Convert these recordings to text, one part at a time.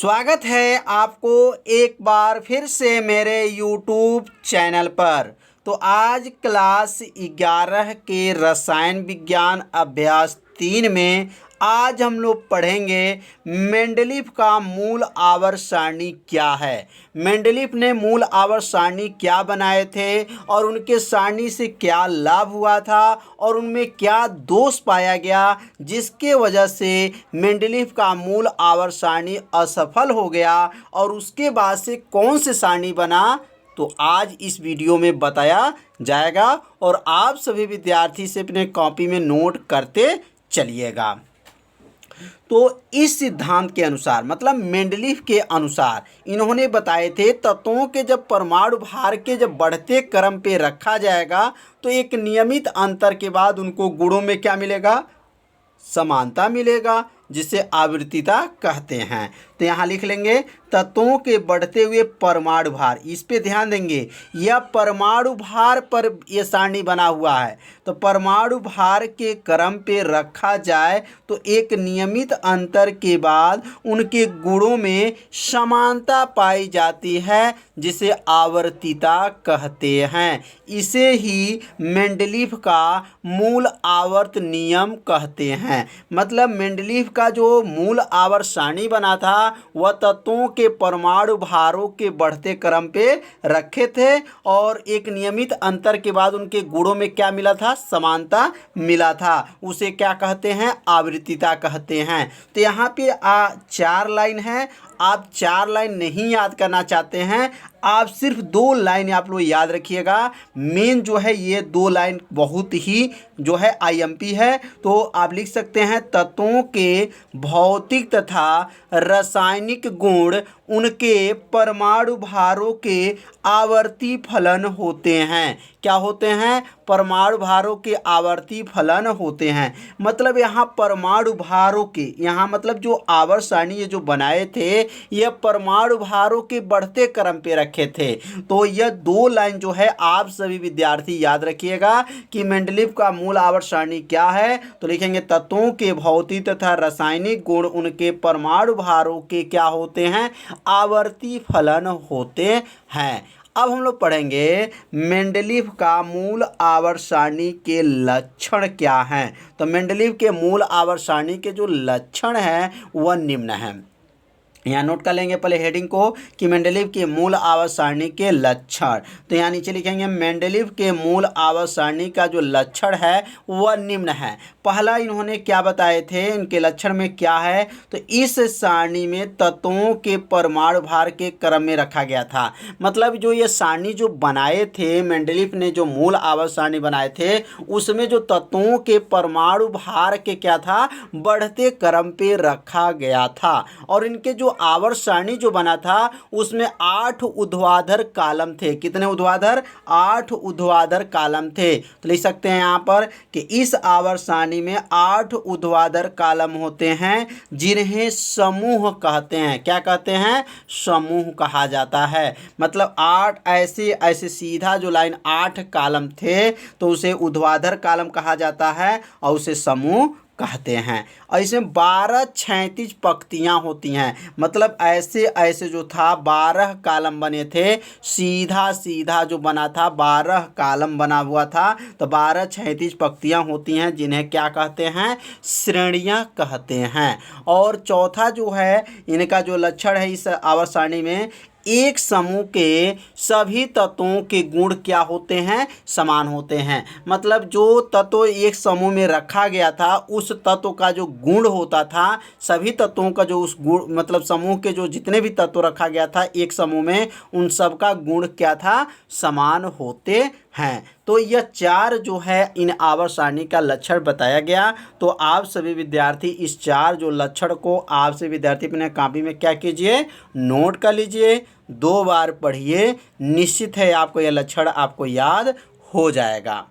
स्वागत है आपको एक बार फिर से मेरे YouTube चैनल पर। तो आज क्लास 11 के रसायन विज्ञान अभ्यास 3 में आज हम लोग पढ़ेंगे मेंडलीफ का मूल आवर्त सारणी क्या है। मेंडलीफ ने मूल आवर्त सारणी क्या बनाए थे और उनके सारणी से क्या लाभ हुआ था और उनमें क्या दोष पाया गया जिसके वजह से मेंडलीफ का मूल आवर्त सारणी असफल हो गया और उसके बाद से कौन से सारणी बना, तो आज इस वीडियो में बताया जाएगा और आप सभी विद्यार्थी से अपने कॉपी में नोट करते चलिएगा। तो इस सिद्धांत के अनुसार मतलब मेंडलीफ के अनुसार इन्होंने बताए थे तत्वों के जब परमाणु भार के जब बढ़ते क्रम पे रखा जाएगा तो एक नियमित अंतर के बाद उनको गुणों में क्या मिलेगा, समानता मिलेगा, जिसे आवृत्तिता कहते हैं। तो यहाँ लिख लेंगे तत्वों के बढ़ते हुए परमाणु भार, इस पे ध्यान देंगे। यह परमाणु भार पर यह सारणी बना हुआ है। तो परमाणु भार के क्रम पे रखा जाए तो एक नियमित अंतर के बाद उनके गुणों में समानता पाई जाती है, जिसे आवर्तिता कहते हैं। इसे ही मेंडलीफ का मूल आवर्त नियम कहते हैं। मतलब मेंडलीफ का जो मूल आवर्त सारणी बना था वह तत्वों के परमाणु भारों के बढ़ते क्रम पे रखे थे और एक नियमित अंतर के बाद उनके गुणों में क्या मिला था, समानता मिला था। उसे क्या कहते हैं, आवृत्तिता कहते हैं। तो यहाँ पे 4 लाइन है। आप 4 लाइन नहीं याद करना चाहते हैं, आप सिर्फ 2 लाइन आप लोग याद रखिएगा। मेन जो है ये 2 लाइन बहुत ही जो है आईएमपी है। तो आप लिख सकते हैं तत्वों के भौतिक तथा रासायनिक गुण उनके परमाणु भारों के आवर्ती फलन होते हैं। क्या होते हैं, परमाणु भारों के आवर्ती फलन होते हैं। मतलब यहाँ परमाणु भारों के, यहाँ मतलब जो आवर्त सारणी ये जो बनाए थे यह परमाणु भारों के बढ़ते क्रम पे रखे थे। तो यह 2 लाइन जो है आप सभी विद्यार्थी याद रखिएगा कि मेंडलीफ का मूल आवर्त सारणी क्या है। तो लिखेंगे तत्वों के भौतिक तथा रासायनिक गुण उनके परमाणु भारों के क्या होते हैं, आवर्ती फलन होते हैं। अब हम लोग पढ़ेंगे मेंडलीफ का मूल आवर्त सारणी के लक्षण क्या हैं। तो मेंडलीफ के मूल आवर्त सारणी के जो लक्षण हैं वह निम्न हैं। यहाँ नोट कर लेंगे पहले हेडिंग को कि मेंडलीफ के मूल आवर्त सारणी के लक्षण। तो यहाँ नीचे लिखेंगे मेंडलीफ के मूल आवर्त सारणी का जो लक्षण है वह निम्न है। पहला इन्होंने क्या बताए थे, इनके लक्षण में क्या है, तो इस सारणी में तत्वों के परमाणु भार के क्रम में रखा गया था। मतलब जो ये सारणी जो बनाए थे मेंडलीफ ने, जो मूल आवर्त सारणी बनाए थे उसमें जो तत्वों के परमाणु भार के क्या था, बढ़ते क्रम पे रखा गया था। और इनके जो आवर्त सारणी जो बना था उसमें 8 ऊर्ध्वाधर कॉलम थे। कितने ऊर्ध्वाधर, 8 ऊर्ध्वाधर कॉलम थे। तो लिख सकते हैं यहाँ पर कि इस आवर्त सारणी में 8 ऊर्ध्वाधर कॉलम होते हैं जिन्हें समूह कहते हैं। क्या कहते हैं, समूह कहा जाता है। मतलब 8 ऐसे सीधा जो लाइन 8 कॉलम थे तो उसे ऊर्ध्वाधर कॉलम कहा जाता है और उसे समूह कहते हैं। और इसमें 12 क्षैतिज पंक्तियाँ होती हैं। मतलब ऐसे जो था 12 कॉलम बने थे, सीधा जो बना था 12 कॉलम बना हुआ था। तो 12 क्षैतिज पंक्तियाँ होती हैं जिन्हें क्या कहते हैं, श्रेणियाँ कहते हैं। और चौथा जो है इनका जो लक्षण है इस आवर्त सारणी में, एक समूह के सभी तत्वों के गुण क्या होते हैं, समान होते हैं। मतलब जो तत्व एक समूह में रखा गया था उस तत्व का जो गुण होता था, सभी तत्वों का जो उस गुण मतलब समूह के जो जितने भी तत्व रखा गया था एक समूह में, उन सब का गुण क्या था, समान होते हैं। तो यह 4 जो है इन आवर्त सारणी का लक्षण बताया गया। तो आप सभी विद्यार्थी इस 4 जो लक्षण को आप सभी विद्यार्थी अपने कॉपी में क्या कीजिए, नोट कर लीजिए, 2 बार पढ़िए, निश्चित है आपको यह लक्षण आपको याद हो जाएगा।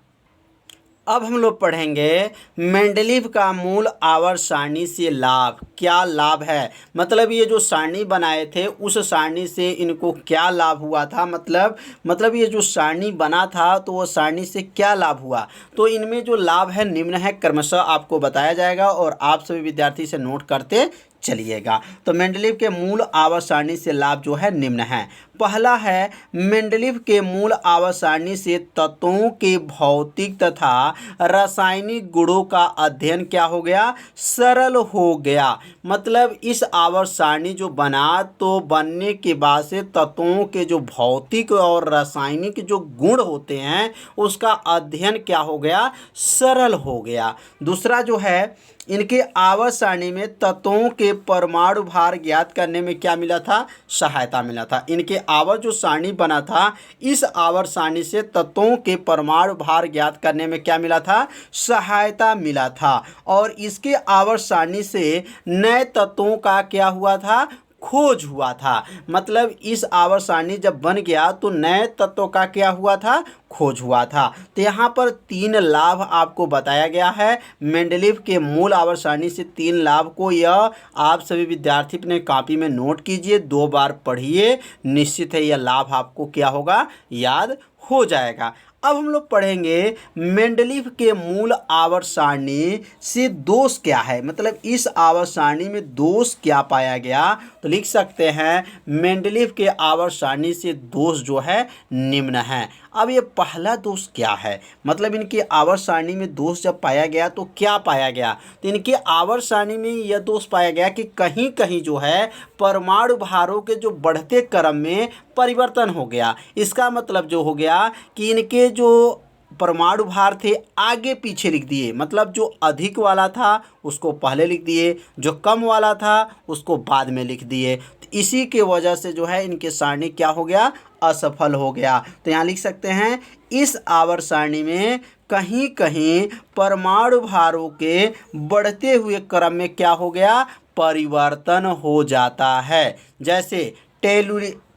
अब हम लोग पढ़ेंगे मेंडलीफ का मूल आवर्त सारणी से लाभ, क्या लाभ है। मतलब ये जो सारणी बनाए थे उस सारणी से इनको क्या लाभ हुआ था। मतलब ये जो सारणी बना था तो वो सारणी से क्या लाभ हुआ। तो इनमें जो लाभ है निम्न है, क्रमशः आपको बताया जाएगा और आप सभी विद्यार्थी से नोट करते चलिएगा। तो मेंडलीव के मूल आवर्त सारणी से लाभ जो है निम्न है। पहला है, मेंडलीव के मूल आवर्त सारणी से तत्वों के भौतिक तथा रासायनिक गुणों का अध्ययन क्या हो गया, सरल हो गया। मतलब इस आवर्त सारणी जो बना तो बनने के बाद से तत्वों के जो भौतिक और रासायनिक जो गुण होते हैं उसका अध्ययन क्या हो गया, सरल हो गया। दूसरा जो है, इनके आवर्त सारणी में तत्वों के परमाणु भार ज्ञात करने में क्या मिला था, सहायता मिला था। इनके आवर्त जो सारणी बना था, इस आवर्त सारणी से तत्वों के परमाणु भार ज्ञात करने में क्या मिला था, सहायता मिला था। और इसके आवर्त सारणी से नए तत्वों का क्या हुआ था, खोज हुआ था। मतलब इस आवर्त सारणी जब बन गया तो नए तत्वों का क्या हुआ था, खोज हुआ था। तो यहाँ पर 3 लाभ आपको बताया गया है। मेंडलीव के मूल आवर्त सारणी से 3 लाभ को यह आप सभी विद्यार्थी अपने कॉपी में नोट कीजिए, 2 बार पढ़िए, निश्चित है यह लाभ आपको क्या होगा, याद हो जाएगा। अब हम लोग पढ़ेंगे मेंडलीव के मूल आवर्त सारणी से दोष क्या है, मतलब इस आवर्त सारणी में दोष क्या पाया गया। तो लिख सकते हैं मेंडलीव के आवर्त सारणी से दोष जो है निम्न है। अब ये पहला दोष क्या है, मतलब इनके आवर्त सारणी में दोष जब पाया गया तो क्या पाया गया, तो इनके आवर्त सारणी में यह दोष पाया गया कि कहीं कहीं जो है परमाणु भारों के जो बढ़ते क्रम में परिवर्तन हो गया। इसका मतलब जो हो गया कि इनके जो परमाणु भार थे आगे पीछे लिख दिए, मतलब जो अधिक वाला था उसको पहले लिख दिए, जो कम वाला था उसको बाद में लिख दिए। तो इसी के वजह से जो है इनके सारणी क्या हो गया, असफल हो गया। तो यहाँ लिख सकते हैं इस आवर्त सारणी में कहीं कहीं परमाणु भारों के बढ़ते हुए क्रम में क्या हो गया, परिवर्तन हो जाता है। जैसे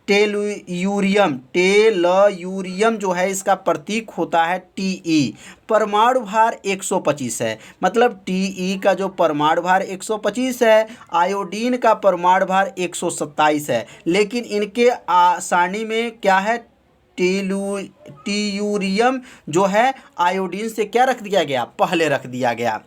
टेलुरियम जो है इसका प्रतीक होता है Te, परमाणु भार 125 है, मतलब Te का जो परमाणु भार 125 है, आयोडीन का परमाणु भार 127 है, लेकिन इनके सारणी में क्या है, टेलुरियम जो है आयोडीन से क्या रख दिया गया, पहले रख दिया गया।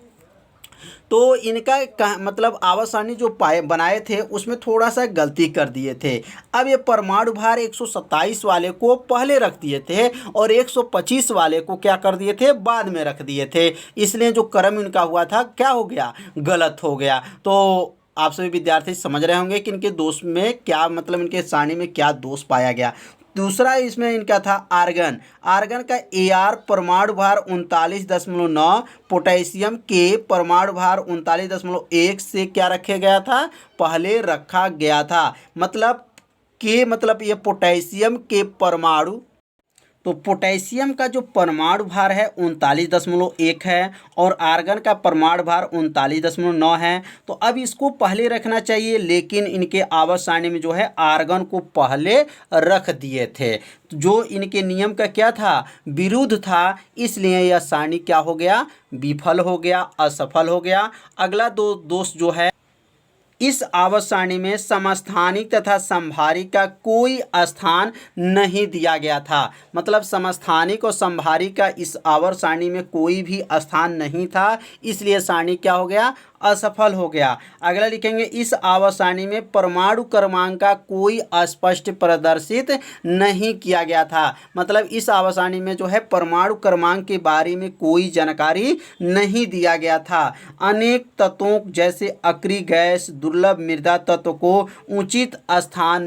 तो इनका मतलब आवर्त सारणी जो बनाए थे उसमें थोड़ा सा गलती कर दिए थे। अब ये परमाणु भार 127 वाले को पहले रख दिए थे और 125 वाले को क्या कर दिए थे, बाद में रख दिए थे, इसलिए जो क्रम इनका हुआ था क्या हो गया, गलत हो गया। तो आप सभी विद्यार्थी समझ रहे होंगे कि इनके दोष में क्या, मतलब इनके सारणी में क्या दोष पाया गया। दूसरा इसमें इनका था आर्गन का Ar परमाणु भार 39.9, पोटेशियम के परमाणु भार 39.1 से क्या रखे गया था, पहले रखा गया था। मतलब ये पोटेशियम के परमाणु, तो पोटेशियम का जो परमाणु भार है 39.1 है और आर्गन का परमाणु भार 39.9 है। तो अब इसको पहले रखना चाहिए, लेकिन इनके आवर्त सारणी में जो है आर्गन को पहले रख दिए थे, जो इनके नियम का क्या था, विरुद्ध था, इसलिए यह सारणी क्या हो गया, विफल हो गया, असफल हो गया। अगला दोष जो है, इस आवर्त सारणी में समस्थानिक तथा संभारिक का कोई स्थान नहीं दिया गया था। मतलब समस्थानिक और संभारिक का इस आवर्त सारणी में कोई भी स्थान नहीं था, इसलिए सारणी क्या हो गया, असफल हो गया। अगला लिखेंगे इस आवर्त सारणी में परमाणु क्रमांक का कोई स्पष्ट प्रदर्शित नहीं किया गया था। मतलब इस आवर्त सारणी में जो है परमाणु क्रमांक के बारे में कोई जानकारी नहीं दिया गया था। अनेक तत्वों जैसे अक्रिय गैस, दुर्लभ मृदा तत्व को उचित स्थान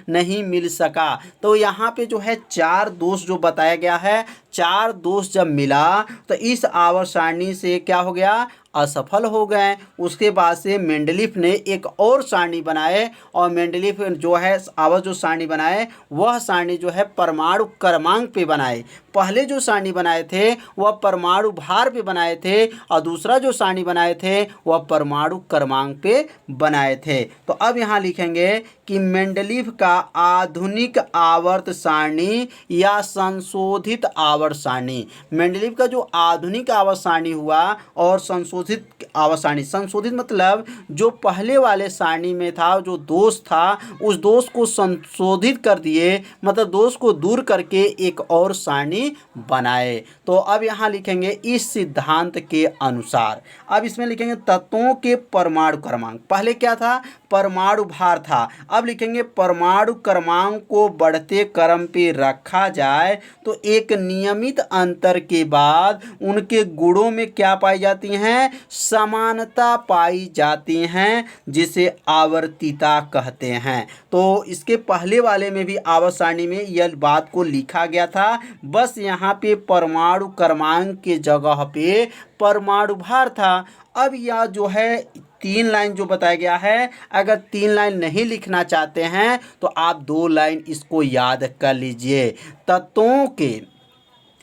नहीं मिल सका। तो यहाँ पे जो है 4 दोष जो बताया गया है, 4 दोष जब मिला तो इस आवर्त सारणी से क्या हो गया, असफल हो गए। उसके बाद से मेंडलीव ने एक और सारणी बनाए और मेंडलीव जो है आवर्त जो सारणी बनाए वह सारणी जो है परमाणु क्रमांक पे बनाए। पहले जो सारणी बनाए थे वह परमाणु भार पे बनाए थे और दूसरा जो सारणी बनाए थे वह परमाणु क्रमांक पे बनाए थे। तो अब यहाँ लिखेंगे कि मेंडलीव का आधुनिक आवर्त सारणी या संशोधित आवर्त आवर्त सारणी। मेंडलीव का जो आधुनिक आवर्त सारणी हुआ और संशोधित आवर्त सारणी, संशोधित मतलब जो पहले वाले सारणी में था जो दोष था उस दोष को संशोधित कर दिए, मतलब दोष को दूर करके एक और सारणी बनाए। तो अब यहाँ लिखेंगे इस सिद्धांत के अनुसार। अब इसमें लिखेंगे तत्वों के परमाणु क्रमांक। पहले क्या था? परमाणु भार था। अब लिखेंगे परमाणु क्रमांक को बढ़ते क्रम पे रखा जाए तो एक नियमित अंतर के बाद उनके गुणों में क्या पाई जाती हैं? समानता पाई जाती हैं, जिसे आवर्तीता कहते हैं। तो इसके पहले वाले में भी आवर्त सारणी में यह बात को लिखा गया था, बस यहाँ पे परमाणु क्रमांक के जगह पे परमाणु भार था। अब यह जो है 3 लाइन जो बताया गया है, अगर 3 लाइन नहीं लिखना चाहते हैं तो आप 2 लाइन इसको याद कर लीजिए। तत्वों के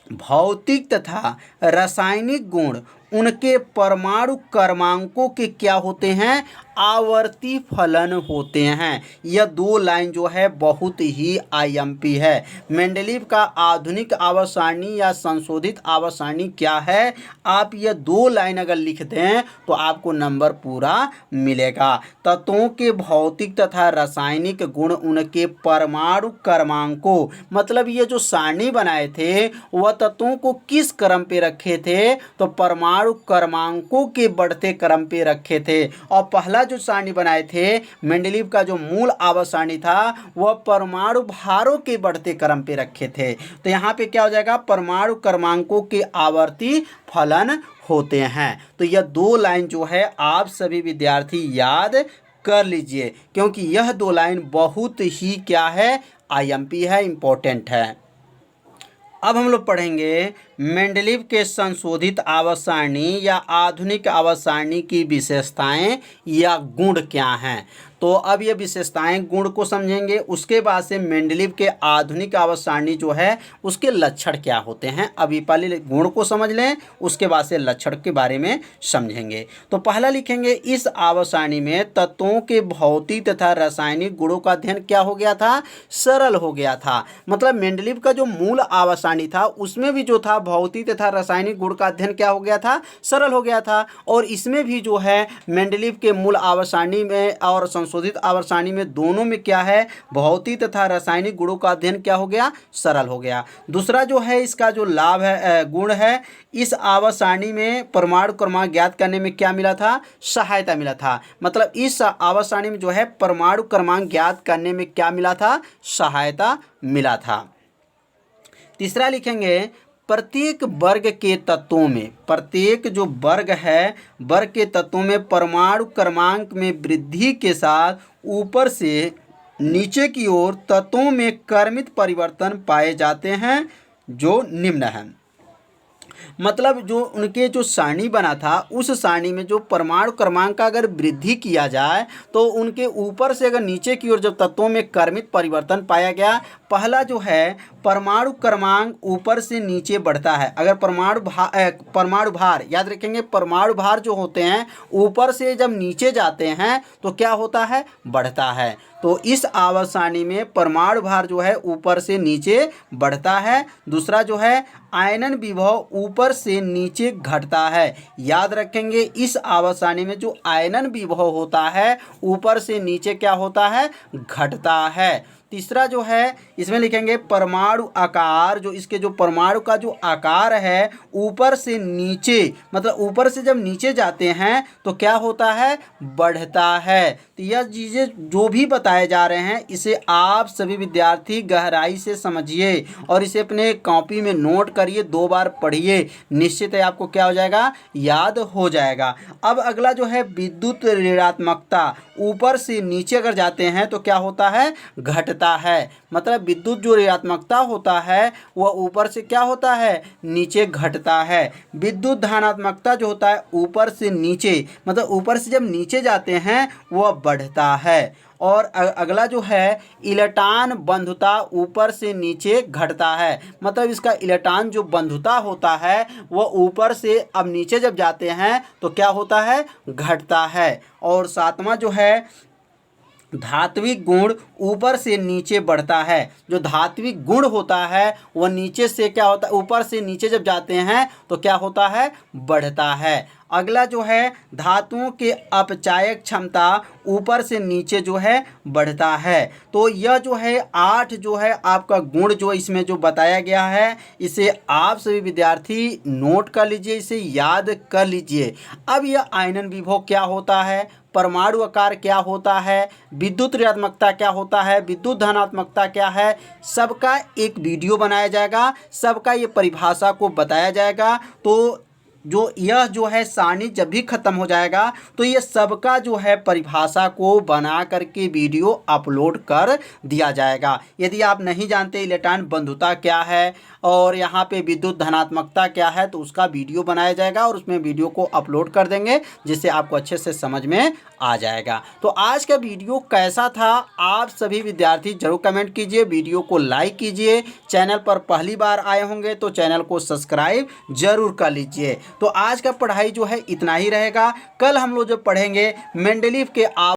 भौतिक तथा रासायनिक गुण उनके परमाणु क्रमांकों के क्या होते हैं? आवर्ती फलन होते हैं। यह 2 लाइन जो है बहुत ही आईएमपी है। मेंडलीव का आधुनिक आवर्त सारणी या संशोधित आवर्त सारणी क्या है? आप यह 2 लाइन अगर लिख दें तो आपको नंबर पूरा मिलेगा। तत्वों के भौतिक तथा रासायनिक गुण उनके परमाणु क्रमांकों, मतलब ये जो सारणी बनाए थे वह तत्वों को किस क्रम पे रखे थे? तो परमाणु क्रमांकों के बढ़ते क्रम पे रखे थे। और पहला जो सारणी बनाए थे मेंडलीव का जो मूल आवर्त सारणी था वह परमाणु भारों के बढ़ते क्रम पे रखे थे। तो यहाँ पे क्या हो जाएगा? परमाणु क्रमांकों के आवर्ती फलन होते हैं। तो यह 2 लाइन जो है आप सभी विद्यार्थी याद कर लीजिए, क्योंकि यह 2 लाइन बहुत ही क्या है? आईएमपी है, इंपॉर्टेंट है। अब हम लोग पढ़ेंगे मेंडलीव के संशोधित आवर्त सारणी या आधुनिक आवर्त सारणी की विशेषताएं या गुण क्या हैं। तो अब ये विशेषताएं गुण को समझेंगे, उसके बाद से मेंडलीव के आधुनिक आवर्त सारणी जो है उसके लक्षण क्या होते हैं। अभी पहले गुण को समझ लें, उसके बाद से लक्षण के बारे में समझेंगे। तो पहला लिखेंगे इस आवर्त सारणी में तत्वों के भौतिक तथा रासायनिक गुणों का अध्ययन क्या हो गया था? सरल हो गया था। मतलब मेंडलीव का जो मूल आवर्त सारणी था उसमें भी जो था भौतिक तथा रासायनिक गुण का अध्ययन क्या हो गया था? सरल हो गया था। और इसमें भी जो है मेंडलीव के मूल आवर्त सारणी में और संशोधित आवर्त सारणी में दोनों में क्या है? भौतिक तथा रासायनिक गुणों का अध्ययन क्या हो गया? सरल हो गया। दूसरा जो है इसका जो लाभ है, गुण है, इस आवर्त सारणी में परमाणु क्रमांक ज्ञात करने में क्या मिला था? सहायता मिला था। मतलब इस आवर्त सारणी में जो है परमाणु क्रमांक ज्ञात करने में क्या मिला था? सहायता मिला था। तीसरा लिखेंगे प्रत्येक वर्ग के तत्वों में, प्रत्येक जो वर्ग है वर्ग के तत्वों में परमाणु क्रमांक में वृद्धि के साथ ऊपर से नीचे की ओर तत्वों में क्रमित परिवर्तन पाए जाते हैं जो निम्न हैं। मतलब जो उनके जो सारणी बना था उस सारणी में जो परमाणु क्रमांक का अगर वृद्धि किया जाए तो उनके ऊपर से अगर नीचे की ओर जब तत्वों में क्रमित परिवर्तन पाया गया, पहला जो है परमाणु क्रमांक ऊपर से नीचे बढ़ता है। अगर परमाणु भार याद रखेंगे, परमाणु भार जो होते हैं ऊपर से जब नीचे जाते हैं तो क्या होता है? बढ़ता है। तो इस आवर्त सारणी में परमाणु भार जो है ऊपर से नीचे बढ़ता है। दूसरा जो है आयनन विभव ऊपर से नीचे घटता है। याद रखेंगे इस आवर्त सारणी में जो आयनन विभव होता है ऊपर से नीचे क्या होता है? घटता है। तीसरा जो है इसमें लिखेंगे परमाणु आकार, जो इसके जो परमाणु का जो आकार है ऊपर से नीचे, मतलब ऊपर से जब नीचे जाते हैं तो क्या होता है? बढ़ता है। तो यह चीज़ें जो भी बताए जा रहे हैं इसे आप सभी विद्यार्थी गहराई से समझिए और इसे अपने कॉपी में नोट करिए, 2 बार पढ़िए, निश्चित है आपको क्या हो जाएगा? याद हो जाएगा। अब अगला जो है विद्युत ऋणात्मकता, ऊपर से नीचे अगर जाते हैं तो क्या होता है? घटता है। मतलब विद्युत जो ऋणात्मकता होता है वह ऊपर से क्या होता है? नीचे घटता है। विद्युत धनात्मकता जो होता है ऊपर से नीचे, मतलब ऊपर से जब नीचे जाते हैं वह बढ़ता है। और अगला जो है इलेक्ट्रॉन बंधुता ऊपर से नीचे घटता है। मतलब इसका इलेक्ट्रॉन जो बंधुता होता है वह ऊपर से अब नीचे जब जाते हैं तो क्या होता है? घटता है। और सातवां जो है धात्विक गुण ऊपर से नीचे बढ़ता है। जो धात्विक गुण होता है वह नीचे से क्या होता है, ऊपर से नीचे जब जाते हैं तो क्या होता है, बढ़ता है। अगला जो है धातुओं के अपचायक क्षमता ऊपर से नीचे जो है बढ़ता है। तो यह जो है 8 जो है आपका गुण जो इसमें जो बताया गया है, इसे आप सभी विद्यार्थी नोट कर लीजिए, इसे याद कर लीजिए। अब यह आयनन विभव क्या होता है, परमाणु आकार क्या होता है, विद्युत ऋणात्मकता क्या होता है, विद्युत धनात्मकता क्या है, सबका एक वीडियो बनाया जाएगा, सबका ये परिभाषा को बताया जाएगा। तो जो यह जो है सारणी जब भी ख़त्म हो जाएगा तो ये सबका जो है परिभाषा को बना करके वीडियो अपलोड कर दिया जाएगा। यदि आप नहीं जानते इलेक्ट्रॉन बंधुता क्या है और यहाँ पे विद्युत धनात्मकता क्या है तो उसका वीडियो बनाया जाएगा और उसमें वीडियो को अपलोड कर देंगे, जिससे आपको अच्छे से समझ में आ जाएगा। तो आज का वीडियो कैसा था आप सभी विद्यार्थी जरूर कमेंट कीजिए, वीडियो को लाइक कीजिए, चैनल पर पहली बार आए होंगे तो चैनल को सब्सक्राइब जरूर कर लीजिए। तो आज का पढ़ाई जो है इतना ही रहेगा। कल हम लोग जो पढ़ेंगे मेंडलीव के